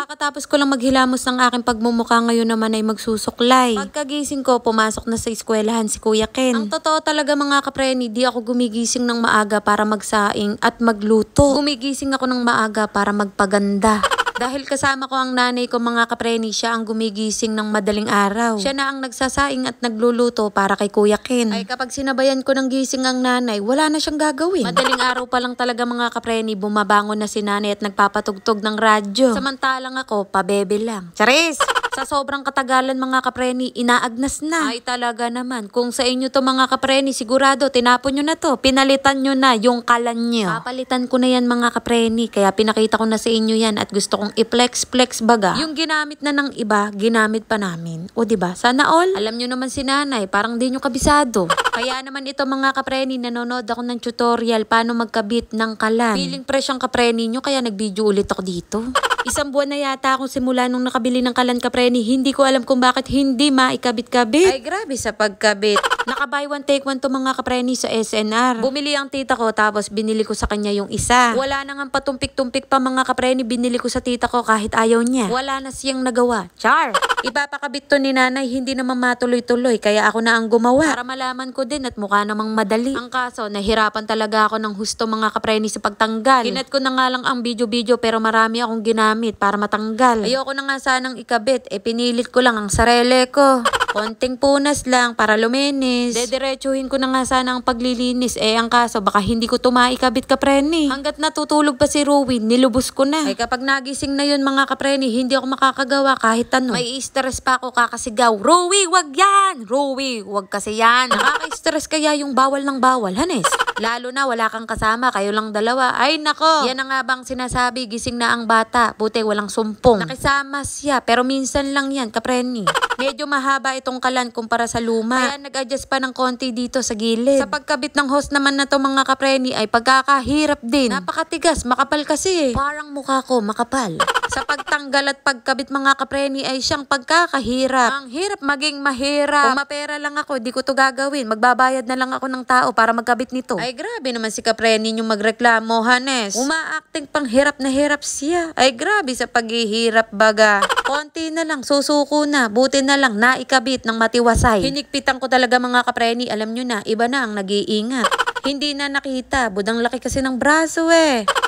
Kakatapos ko lang maghilamos ng aking pagmumukha, ngayon naman ay magsusuklay. Pagkagising ko, pumasok na sa eskwelahan si Kuya Ken. Ang totoo talaga mga kapreni, di ako gumigising ng maaga para magsaing at magluto. Gumigising ako ng maaga para magpaganda. Dahil kasama ko ang nanay ko mga kapreni, siya ang gumigising ng madaling araw. Siya na ang nagsasaing at nagluluto para kay Kuya Ken. Ay kapag sinabayan ko ng gising ang nanay, wala na siyang gagawin. Madaling araw pa lang talaga mga kapreni, bumabangon na si nanay at nagpapatugtog ng radyo. Samantalang ako, pabebe lang. Charis! Sa sobrang katagalan mga kapreni, inaagnas na. Ay talaga naman, kung sa inyo to mga kapreni, sigurado tinapon nyo na to. Pinalitan nyo na yung kalan nyo. Papalitan ko na yan mga kapreni, kaya pinakita ko na sa inyo yan at gusto kong i-flex baga. Yung ginamit na ng iba, ginamit pa namin. O diba, sana all? Alam nyo naman si nanay, parang di nyo kabisado. Kaya naman ito mga kapreni, nanonood ako ng tutorial paano magkabit ng kalan. Feeling fresh ang kapreni nyo, kaya nag-video ulit ako dito. Isang buwan na yata akong simula nung nakabili ng kalan kapreni, hindi ko alam kung bakit hindi maikabit-kabit. Ay grabe sa pagkabit. Naka-buy one take one to mga kapreni sa SNR. Bumili ang tita ko tapos binili ko sa kanya yung isa. Wala na nga patumpik-tumpik pa mga kapreni, binili ko sa tita ko kahit ayaw niya. Wala na siyang nagawa. Char! Ipapakabit to ni nanay, hindi naman matuloy-tuloy, kaya ako na ang gumawa. Para malaman ko din at mukha namang madali. Ang kaso, nahirapan talaga ako ng husto mga kapreni sa pagtanggal. Kinet ko na nga lang ang video pero marami akong ginamit para matanggal. Ayoko na nga sanang ikabit, pinilit ko lang ang sarele ko. Konting punas lang para luminis. Dediretsuhin ko na nga sana ang paglilinis. Ang kaso, baka hindi ko tumaikabit kapreni. Hanggat natutulog pa si Rowin, nilubos ko na. Ay kapag nagising na yun mga kapreni, hindi ako makakagawa kahit ano. May stress pa ako kakasigaw. Rowie, wag yan! Rowie, wag kasi yan. Nakaka-stress kaya yung bawal ng bawal, Hanes. Lalo na wala kang kasama, kayo lang dalawa. Ay nako, yan na nga bang sinasabi, gising na ang bata. Buti walang sumpong. Nakisama siya, pero minsan lang yan kapreni. Medyo mahaba itong kalan kumpara sa luma. Kaya nag-adjust pa ng konti dito sa gilid. Sa pagkabit ng hose naman na to mga kapreni ay pagkakahirap din. Napakatigas, makapal kasi. Parang mukha ko makapal. Sa pagtanggal at pagkabit mga kapreni ay siyang pagkakahirap. Ang hirap maging mahirap. Kung mapera lang ako, di ko to gagawin. Magbabayad na lang ako ng tao para magkabit nito. Ay grabe naman si kapreni yung magreklamo, Hanes. Uma-acting pang hirap na hirap siya. Ay grabe sa paghihirap baga. Konti na lang, susuko na. Buti na lang naikabit ng matiwasay. Hinigpitan ko talaga mga kapreni, alam nyo na, iba na ang nag-iingat. Hindi na nakita, budang laki kasi ng braso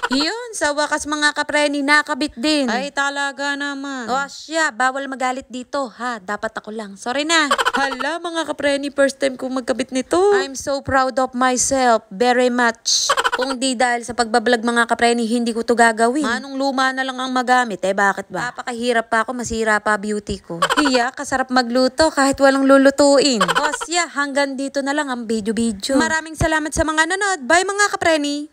Yun, sa wakas mga kapreni, nakabit din. Ay talaga naman. O siya, bawal magalit dito ha, dapat ako lang. Sorry na. Hala mga kapreni, first time kong magkabit nito. I'm so proud of myself, very much. Kung di dahil sa pagbablog mga kapreni, hindi ko to gagawin. Manong luma na lang ang magamit, bakit ba? Napakahirap pa ako, masira pa beauty ko. Hiya, kasarap magluto kahit walang lulutuin. O siya, hanggang dito na lang ang video. Maraming salamat sa mga nanood. Bye mga kapreni!